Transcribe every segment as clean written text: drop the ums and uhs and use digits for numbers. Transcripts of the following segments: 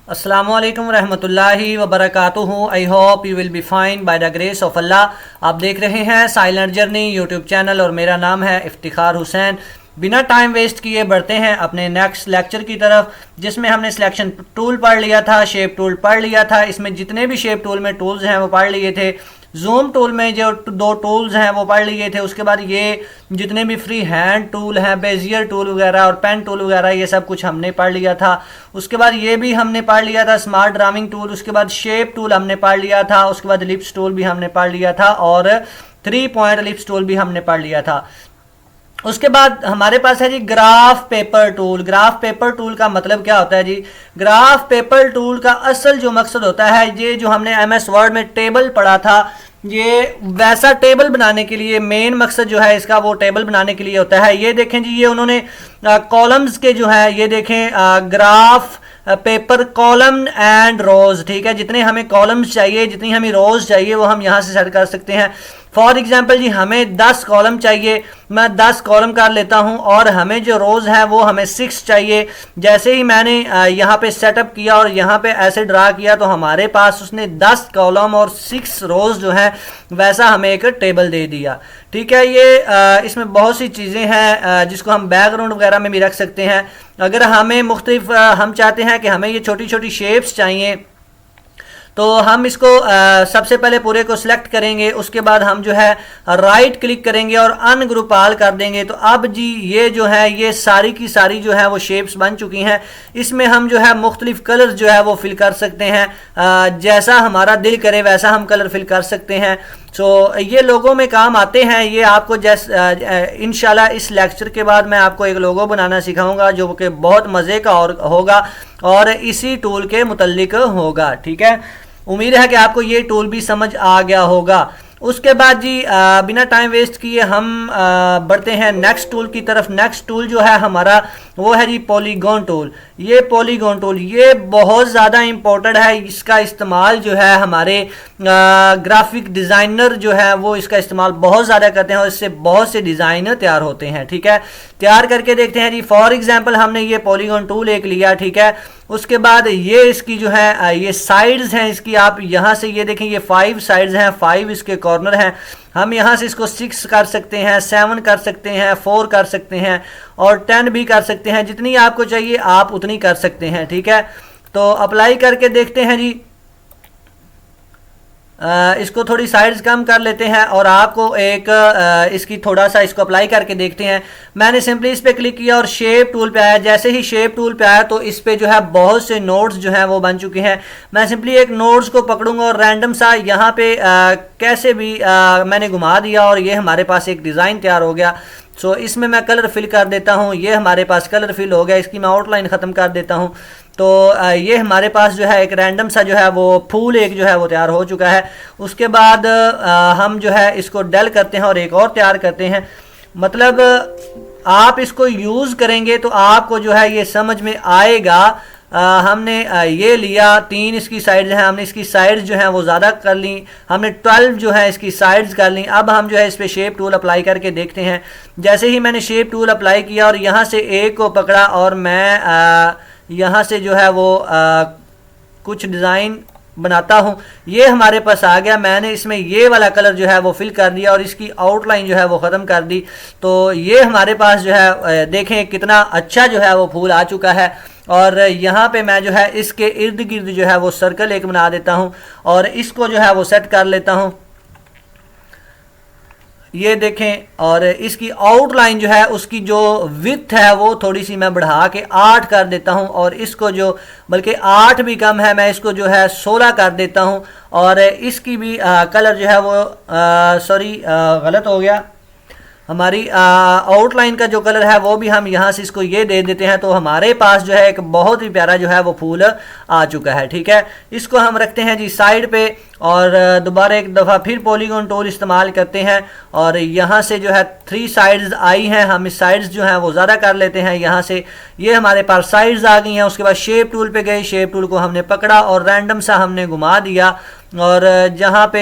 अस्सलामुअलैकुम रहमतुल्लाहि व बरकातुहू। I hope you will be fine by the grace of Allah. आप देख रहे हैं साइलेंट जर्नी यूट्यूब चैनल और मेरा नाम है इफ्तिखार हुसैन। बिना टाइम वेस्ट किए बढ़ते हैं अपने नेक्स्ट लेक्चर की तरफ, जिसमें हमने सिलेक्शन टूल पढ़ लिया था, शेप टूल पढ़ लिया था। इसमें जितने भी शेप टूल में टूल्स हैं वो पढ़ लिए थे। जूम टूल में जो दो टूल्स हैं वो पढ़ लिए थे। उसके बाद ये जितने भी फ्री हैंड टूल हैं, बेजियर टूल वगैरह और पेन टूल वगैरह, ये सब कुछ हमने पढ़ लिया था। उसके बाद ये भी हमने पढ़ लिया था, स्मार्ट ड्राइंग टूल। उसके बाद शेप टूल हमने पढ़ लिया था। उसके बाद लिप्स टूल भी हमने पढ़ लिया था और 3 पॉइंट लिप्स टूल भी हमने पढ़ लिया था। उसके बाद हमारे पास है जी graph paper tool. Graph paper tool का मतलब क्या होता है जी? ग्राफ पेपर टूल का असल जो मकसद होता है, ये जो हमने एमएस वर्ड में टेबल पढ़ा था, ये वैसा टेबल बनाने के लिए मेन मकसद जो है इसका, वो टेबल बनाने के लिए होता है। ये देखें जी, ये उन्होंने कॉलम्स के जो है, ये देखें ग्राफ पेपर कॉलम एंड रोज, ठीक है। जितने हमें कॉलम्स चाहिए, जितनी हमें रोज चाहिए, वो हम यहाँ से सेट कर सकते हैं। फॉर एग्जाम्पल जी, हमें 10 कॉलम चाहिए, मैं 10 कॉलम कर लेता हूं, और हमें जो रोज है वो हमें 6 चाहिए। जैसे ही मैंने यहाँ पे सेटअप किया और यहाँ पे ऐसे ड्रा किया, तो हमारे पास उसने 10 कॉलम और 6 रोज जो है वैसा हमें एक टेबल दे दिया, ठीक है। ये इसमें बहुत सी चीज़ें हैं जिसको हम बैकग्राउंड वगैरह में भी रख सकते हैं। अगर हमें मुख्तलिफ हम चाहते हैं कि हमें ये छोटी छोटी शेप्स चाहिए, तो हम इसको सबसे पहले पूरे को सिलेक्ट करेंगे। उसके बाद हम जो है राइट क्लिक करेंगे और अनग्रुप ऑल कर देंगे। तो अब जी ये जो है, ये सारी की सारी जो है वो शेप्स बन चुकी हैं। इसमें हम जो है मुख्तलिफ कलर्स जो है वो फिल कर सकते हैं, जैसा हमारा दिल करे वैसा हम कलर फिल कर सकते हैं। सो ये लोगों में काम आते हैं। ये आपको इंशाल्लाह इस लेक्चर के बाद मैं आपको एक लोगो बनाना सिखाऊंगा, जो कि बहुत मज़े का और होगा और इसी टूल के मुतल्लिक होगा, ठीक है। उम्मीद है कि आपको ये टूल भी समझ आ गया होगा। उसके बाद जी बिना टाइम वेस्ट किए हम बढ़ते हैं नेक्स्ट टूल की तरफ। नेक्स्ट टूल जो है हमारा वो है जी पॉलीगॉन टूल। ये पॉलीगॉन टूल ये बहुत ज़्यादा इम्पोर्टेंट है। इसका इस्तेमाल जो है हमारे ग्राफिक डिज़ाइनर जो है वो इसका इस्तेमाल बहुत ज़्यादा करते हैं और इससे बहुत से डिज़ाइन तैयार होते हैं, ठीक है। तैयार करके देखते हैं जी। फॉर एग्जांपल हमने ये पॉलीगॉन टूल एक लिया, ठीक है। उसके बाद ये इसकी जो है ये साइड्स हैं इसकी, आप यहाँ से ये देखें, ये 5 साइड्स हैं, 5 इसके कॉर्नर हैं। हम यहाँ से इसको 6 कर सकते हैं, 7 कर सकते हैं, 4 कर सकते हैं और 10 भी कर सकते हैं। जितनी आपको चाहिए आप उतनी कर सकते हैं, ठीक है। तो अप्लाई करके देखते हैं जी। इसको थोड़ी साइड्स कम कर लेते हैं और आपको एक इसकी थोड़ा सा इसको अप्लाई करके देखते हैं। मैंने सिंपली इस पर क्लिक किया और शेप टूल पे आया। जैसे ही शेप टूल पे आया तो इस पे जो है बहुत से नोड्स जो हैं वो बन चुके हैं। मैं सिंपली एक नोड्स को पकड़ूंगा और रैंडम सा यहाँ पे कैसे भी मैंने घुमा दिया और ये हमारे पास एक डिज़ाइन तैयार हो गया। सो इसमें मैं कलर फिल कर देता हूँ। ये हमारे पास कलर फिल हो गया। इसकी मैं आउटलाइन ख़त्म कर देता हूँ। तो ये हमारे पास जो है एक रैंडम सा जो है वो फूल एक जो है वो तैयार हो चुका है। उसके बाद हम जो है इसको डेल करते हैं और एक और तैयार करते हैं। मतलब आप इसको यूज़ करेंगे तो आपको जो है ये समझ में आएगा। हमने ये लिया, 3 इसकी साइड्स हैं, हमने इसकी साइड्स जो हैं वो ज़्यादा कर ली, हमने 12 जो है इसकी साइड्स कर ली। अब हम जो है इस पर शेप टूल अप्लाई करके देखते हैं। जैसे ही मैंने शेप टूल अप्लाई किया और यहाँ से एक को पकड़ा और मैं यहाँ से जो है वो कुछ डिज़ाइन बनाता हूँ, ये हमारे पास आ गया। मैंने इसमें ये वाला कलर जो है वो फिल कर दिया और इसकी आउटलाइन जो है वो ख़त्म कर दी। तो ये हमारे पास जो है देखें कितना अच्छा जो है वो फूल आ चुका है। और यहाँ पे मैं जो है इसके इर्द गिर्द जो है वो सर्कल एक बना देता हूँ और इसको जो है वो सेट कर लेता हूँ। ये देखें, और इसकी आउटलाइन जो है उसकी जो विड्थ है वो थोड़ी सी मैं बढ़ा के 8 कर देता हूँ और इसको जो बल्कि 8 भी कम है, मैं इसको जो है 16 कर देता हूँ। और इसकी भी कलर जो है वो सॉरी गलत हो गया। हमारी आउटलाइन का जो कलर है वो भी हम यहाँ से इसको ये दे देते हैं। तो हमारे पास जो है एक बहुत ही प्यारा जो है वो फूल आ चुका है, ठीक है। इसको हम रखते हैं जी साइड पे और दोबारा एक दफ़ा फिर पॉलीगॉन टूल इस्तेमाल करते हैं और यहाँ से जो है 3 साइड्स आई हैं, हम इस साइड्स जो हैं वो ज़्यादा कर लेते हैं। यहाँ से ये हमारे पास साइड्स आ गई हैं। उसके बाद शेप टूल पे गए, शेप टूल को हमने पकड़ा और रैंडम सा हमने घुमा दिया और जहाँ पे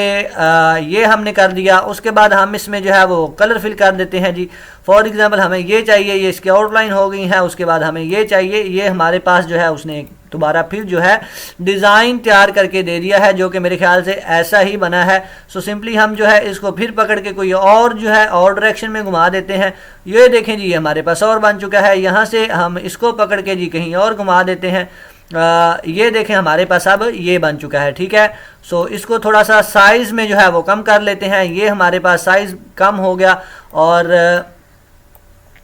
ये हमने कर दिया। उसके बाद हम इसमें जो है वो कलर फिल कर देते हैं जी। फॉर एग्जांपल हमें ये चाहिए, ये इसकी आउटलाइन हो गई है। उसके बाद हमें ये चाहिए, ये हमारे पास जो है उसने दोबारा फिर जो है डिज़ाइन तैयार करके दे दिया है, जो कि मेरे ख्याल से ऐसा ही बना है। सो सिंपली हम जो है इसको फिर पकड़ के कोई और जो है और डायरेक्शन में घुमा देते हैं। ये देखें जी, ये हमारे पास और बन चुका है। यहाँ से हम इसको पकड़ के जी कहीं और घुमा देते हैं। ये देखें हमारे पास अब ये बन चुका है, ठीक है। सो इसको थोड़ा सा साइज़ में जो है वो कम कर लेते हैं। ये हमारे पास साइज़ कम हो गया और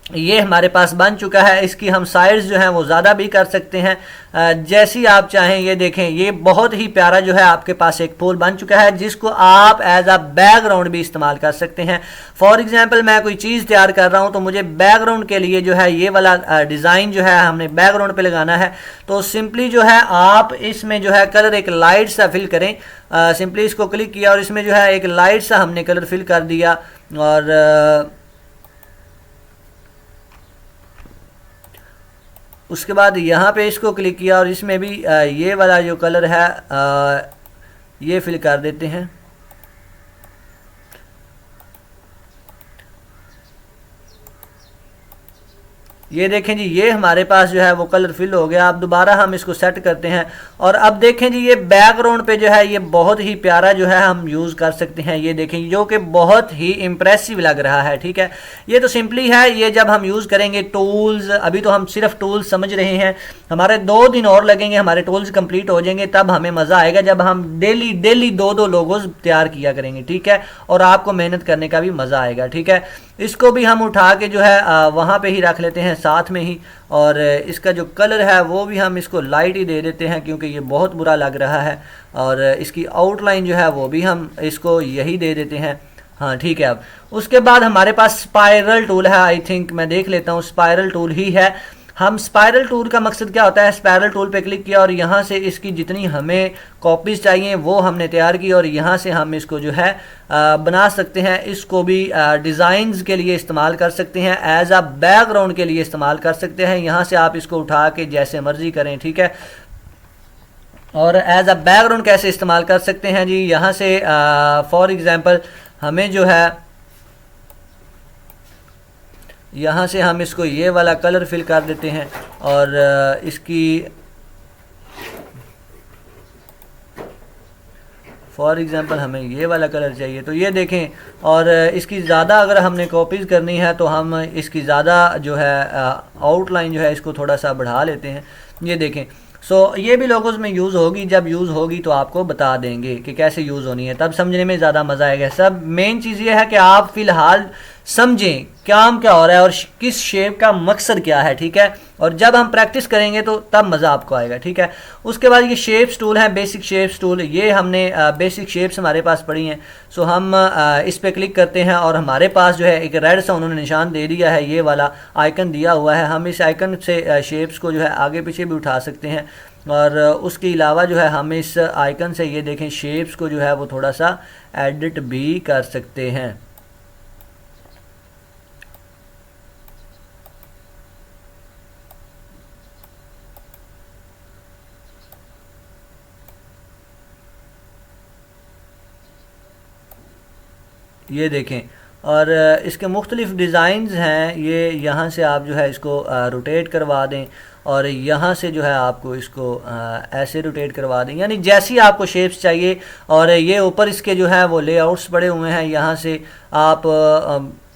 ये हमारे पास बन चुका है। इसकी हम साइज़ जो है वो ज़्यादा भी कर सकते हैं जैसी आप चाहें। ये देखें, ये बहुत ही प्यारा जो है आपके पास एक फूल बन चुका है, जिसको आप एज अ बैकग्राउंड भी इस्तेमाल कर सकते हैं। फॉर एग्जांपल मैं कोई चीज़ तैयार कर रहा हूँ तो मुझे बैकग्राउंड के लिए जो है ये वाला डिज़ाइन जो है हमने बैकग्राउंड पे लगाना है। तो सिंपली जो है आप इसमें जो है कलर एक लाइट सा फिल करें। सिंपली इसको क्लिक किया और इसमें जो है एक लाइट सा हमने कलर फिल कर दिया और उसके बाद यहाँ पे इसको क्लिक किया और इसमें भी ये वाला जो कलर है ये फिल कर देते हैं। ये देखें जी, ये हमारे पास जो है वो कलर फिल हो गया। अब दोबारा हम इसको सेट करते हैं और अब देखें जी, ये बैकग्राउंड पे जो है ये बहुत ही प्यारा जो है हम यूज़ कर सकते हैं। ये देखें, जो कि बहुत ही इम्प्रेसिव लग रहा है, ठीक है। ये तो सिंपली है, ये जब हम यूज़ करेंगे टूल्स, अभी तो हम सिर्फ टूल्स समझ रहे हैं, हमारे 2 दिन और लगेंगे, हमारे टूल्स कंप्लीट हो जाएंगे, तब हमें मज़ा आएगा जब हम डेली 2 लोगोज तैयार किया करेंगे, ठीक है। और आपको मेहनत करने का भी मज़ा आएगा, ठीक है। इसको भी हम उठा के जो है वहाँ पे ही रख लेते हैं साथ में ही। और इसका जो कलर है वो भी हम इसको लाइट ही दे देते हैं, क्योंकि ये बहुत बुरा लग रहा है। और इसकी आउटलाइन जो है वो भी हम इसको यही दे देते हैं। हाँ, ठीक है। अब उसके बाद हमारे पास स्पाइरल टूल है। आई थिंक मैं देख लेता हूँ, स्पाइरल टूल ही है। हम स्पाइरल टूल का मकसद क्या होता है, स्पाइरल टूल पे क्लिक किया और यहाँ से इसकी जितनी हमें कॉपीज़ चाहिए वो हमने तैयार की और यहाँ से हम इसको जो है बना सकते हैं। इसको भी डिज़ाइंस के लिए इस्तेमाल कर सकते हैं, एज अ बैकग्राउंड के लिए इस्तेमाल कर सकते हैं। यहाँ से आप इसको उठा के जैसे मर्जी करें, ठीक है। और एज अ बैकग्राउंड कैसे इस्तेमाल कर सकते हैं जी, यहाँ से फॉर एग्ज़ाम्पल हमें जो है यहाँ से हम इसको ये वाला कलर फिल कर देते हैं और इसकी फॉर एग्ज़ाम्पल हमें ये वाला कलर चाहिए, तो ये देखें। और इसकी ज़्यादा अगर हमने कॉपीज़ करनी है तो हम इसकी ज़्यादा जो है आउटलाइन जो है इसको थोड़ा सा बढ़ा लेते हैं। ये देखें। सो ये भी लोगोस में यूज़ होगी, जब यूज़ होगी तो आपको बता देंगे कि कैसे यूज़ होनी है, तब समझने में ज़्यादा मज़ा आएगा। सब मेन चीज़ ये है कि आप फ़िलहाल समझें काम क्या हो रहा है और किस शेप का मकसद क्या है, ठीक है। और जब हम प्रैक्टिस करेंगे तो तब मज़ा आपको आएगा, ठीक है। उसके बाद ये शेप्स टूल है, बेसिक शेप्स टूल। ये हमने बेसिक शेप्स हमारे पास पड़ी हैं। सो हम इस पर क्लिक करते हैं और हमारे पास जो है एक रेड सा उन्होंने निशान दे दिया है, ये वाला आइकन दिया हुआ है। हम इस आइकन से शेप्स को जो है आगे पीछे भी उठा सकते हैं। और उसके अलावा जो है हम इस आइकन से ये देखें शेप्स को जो है वो थोड़ा सा एडिट भी कर सकते हैं। ये देखें। और इसके मुख्तलिफ़ डिज़ाइंस हैं। ये यहाँ से आप जो है इसको रोटेट करवा दें और यहाँ से जो है आपको इसको ऐसे रोटेट करवा दें, यानी जैसी आपको शेप्स चाहिए। और ये ऊपर इसके जो है वो लेआउट्स पड़े हुए हैं, यहाँ से आप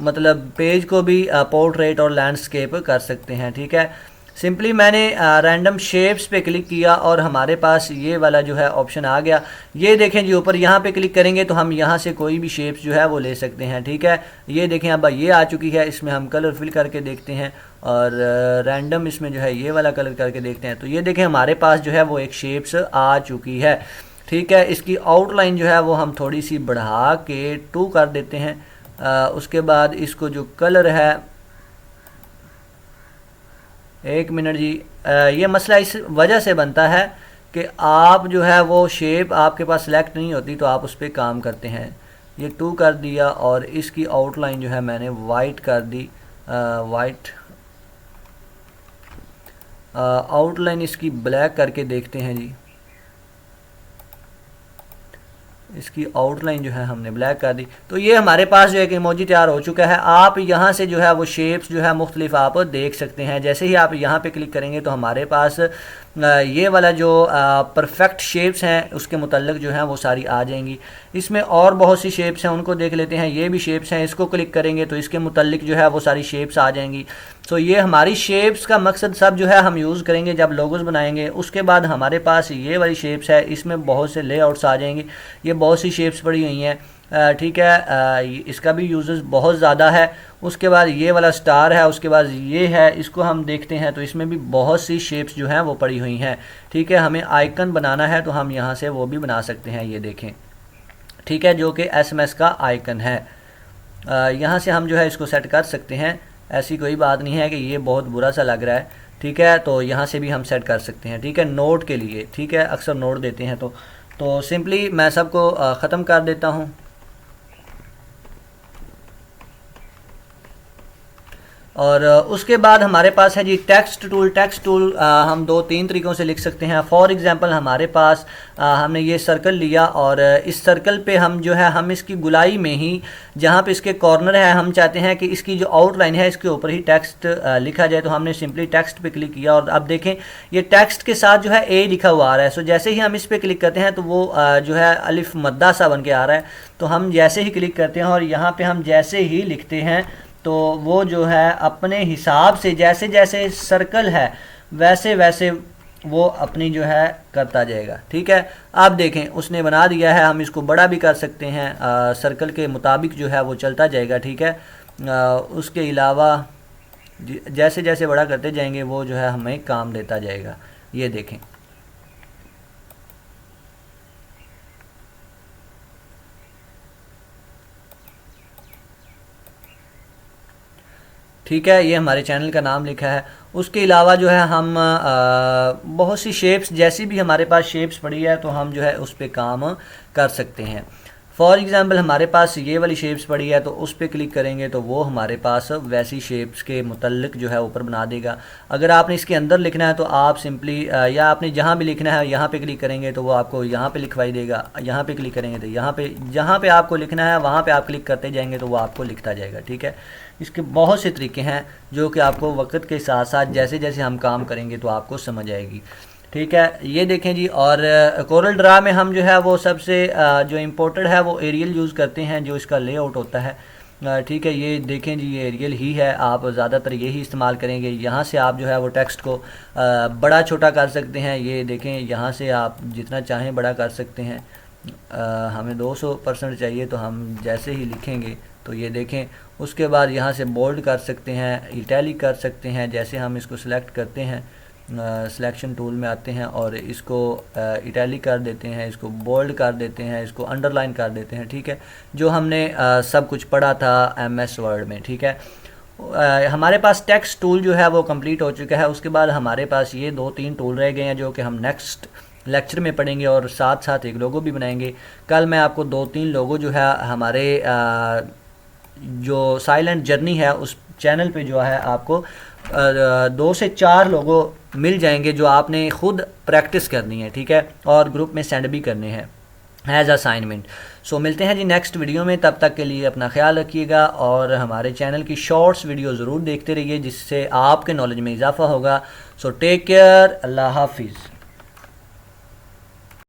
मतलब पेज को भी पोर्ट्रेट और लैंडस्केप कर सकते हैं, ठीक है। सिंपली मैंने रैंडम शेप्स पे क्लिक किया और हमारे पास ये वाला जो है ऑप्शन आ गया। ये देखें जी, ऊपर यहाँ पे क्लिक करेंगे तो हम यहाँ से कोई भी शेप्स जो है वो ले सकते हैं, ठीक है। ये देखें अब ये आ चुकी है, इसमें हम कलर फिल करके देखते हैं और रैंडम इसमें जो है ये वाला कलर करके देखते हैं। तो ये देखें हमारे पास जो है वो एक शेप्स आ चुकी है, ठीक है। इसकी आउटलाइन जो है वो हम थोड़ी सी बढ़ा के 2 कर देते हैं। उसके बाद इसको जो कलर है, एक मिनट जी, ये मसला इस वजह से बनता है कि आप जो है वो शेप आपके पास सेलेक्ट नहीं होती, तो आप उस पर काम करते हैं। ये 2 कर दिया और इसकी आउटलाइन जो है मैंने वाइट कर दी। वाइट आउटलाइन इसकी ब्लैक करके देखते हैं जी। इसकी आउटलाइन जो है हमने ब्लैक कर दी। तो ये हमारे पास जो एक इमोजी तैयार हो चुका है। आप यहाँ से जो है वो शेप्स जो है मुख्तलिफ आप देख सकते हैं। जैसे ही आप यहाँ पे क्लिक करेंगे तो हमारे पास ये वाला जो परफेक्ट शेप्स हैं उसके मुतल्लिक जो हैं वो सारी आ जाएंगी। इसमें और बहुत सी शेप्स हैं, उनको देख लेते हैं। ये भी शेप्स हैं, इसको क्लिक करेंगे तो इसके मुतल्लिक जो है वो सारी शेप्स आ जाएंगी। तो ये हमारी शेप्स का मकसद सब जो है हम यूज़ करेंगे जब लोगोस बनाएंगे। उसके बाद हमारे पास ये वाली शेप्स है, इसमें बहुत से लेआउट्स आ जाएंगे। ये बहुत सी शेप्स पड़ी हुई हैं, ठीक है, इसका भी यूजेस बहुत ज़्यादा है। उसके बाद ये वाला स्टार है, उसके बाद ये है, इसको हम देखते हैं तो इसमें भी बहुत सी शेप्स जो हैं वो पड़ी हुई हैं, ठीक है। हमें आइकन बनाना है तो हम यहाँ से वो भी बना सकते हैं, ये देखें, ठीक है, जो कि SMS का आइकन है। यहाँ से हम जो है इसको सेट कर सकते हैं। ऐसी कोई बात नहीं है कि ये बहुत बुरा सा लग रहा है, ठीक है, तो यहाँ से भी हम सेट कर सकते हैं, ठीक है, नोट के लिए, ठीक है, अक्सर नोट देते हैं तो सिंपली मैं सबको ख़त्म कर देता हूँ। और उसके बाद हमारे पास है जी टेक्स्ट टूल। टेक्स्ट टूल हम 2-3 तरीक़ों से लिख सकते हैं। फॉर एग्जांपल हमारे पास हमने ये सर्कल लिया और इस सर्कल पे हम जो है हम इसकी गुलाई में ही जहाँ पे इसके कॉर्नर है हम चाहते हैं कि इसकी जो आउटलाइन है इसके ऊपर ही टेक्स्ट लिखा जाए, तो हमने सिंपली टेक्स्ट पे क्लिक किया और अब देखें ये टेक्स्ट के साथ जो है ए लिखा हुआ आ रहा है। सो जैसे ही हम इस पर क्लिक करते हैं तो वो जो है अलिफ मद्दा सा बन के आ रहा है। तो हम जैसे ही क्लिक करते हैं और यहाँ पर हम जैसे ही लिखते हैं तो वो जो है अपने हिसाब से जैसे जैसे सर्कल है वैसे वैसे वो अपनी जो है करता जाएगा, ठीक है। अब देखें उसने बना दिया है, हम इसको बड़ा भी कर सकते हैं, सर्कल के मुताबिक जो है वो चलता जाएगा, ठीक है। उसके अलावा जैसे जैसे बड़ा करते जाएंगे वो जो है हमें काम देता जाएगा, ये देखें। ठीक है, ये हमारे चैनल का नाम लिखा है। उसके अलावा जो है हम बहुत सी शेप्स, जैसी भी हमारे पास शेप्स पड़ी है तो हम जो है उस पर काम कर सकते हैं। फॉर एग्ज़ाम्पल हमारे पास ये वाली शेप्स पड़ी है तो उस पर क्लिक करेंगे तो वो हमारे पास वैसी शेप्स के मुतल्लिक जो है ऊपर बना देगा। अगर आपने इसके अंदर लिखना है तो आप सिंपली या आपने जहाँ भी लिखना है यहाँ पे क्लिक करेंगे तो वो आपको यहाँ पे लिखवाई देगा। यहाँ पे क्लिक करेंगे तो यहाँ पे जहाँ पे आपको लिखना है वहाँ पे आप क्लिक करते जाएंगे तो वो आपको लिखता जाएगा, ठीक है। इसके बहुत से तरीके हैं जो कि आपको वक्त के साथ साथ जैसे जैसे हम काम करेंगे तो आपको समझ आएगी, ठीक है। ये देखें जी, और कोरल ड्रा में हम जो है वो सबसे जो इम्पोर्टेंट है वो एरियल यूज़ करते हैं, जो इसका लेआउट होता है, ठीक है। ये देखें जी, ये एरियल ही है, आप ज़्यादातर यही इस्तेमाल करेंगे। यहाँ से आप जो है वो टेक्स्ट को बड़ा छोटा कर सकते हैं, ये देखें, यहाँ से आप जितना चाहें बड़ा कर सकते हैं। हमें 200% चाहिए तो हम जैसे ही लिखेंगे तो ये देखें। उसके बाद यहाँ से बोल्ड कर सकते हैं, इटैलिक कर सकते हैं। जैसे हम इसको सिलेक्ट करते हैं, सिलेक्शन टूल में आते हैं और इसको इटैलिक कर देते हैं, इसको बोल्ड कर देते हैं, इसको अंडरलाइन कर देते हैं, ठीक है। जो हमने सब कुछ पढ़ा था MS वर्ड में, ठीक है। हमारे पास टेक्स्ट टूल जो है वो कंप्लीट हो चुका है। उसके बाद हमारे पास ये 2-3 टूल रह गए हैं जो कि हम नेक्स्ट लेक्चर में पढ़ेंगे और साथ साथ एक लोगो भी बनाएंगे। कल मैं आपको 2-3 लोगो जो है हमारे जो साइलेंट जर्नी है उस चैनल पे जो है आपको 2 से 4 लोगो मिल जाएंगे जो आपने ख़ुद प्रैक्टिस करनी है, ठीक है, और ग्रुप में सेंड भी करने हैं एज असाइनमेंट। सो मिलते हैं जी नेक्स्ट वीडियो में, तब तक के लिए अपना ख्याल रखिएगा और हमारे चैनल की शॉर्ट्स वीडियो ज़रूर देखते रहिए जिससे आपके नॉलेज में इजाफ़ा होगा। सो टेक केयर, अल्लाह हाफिज़।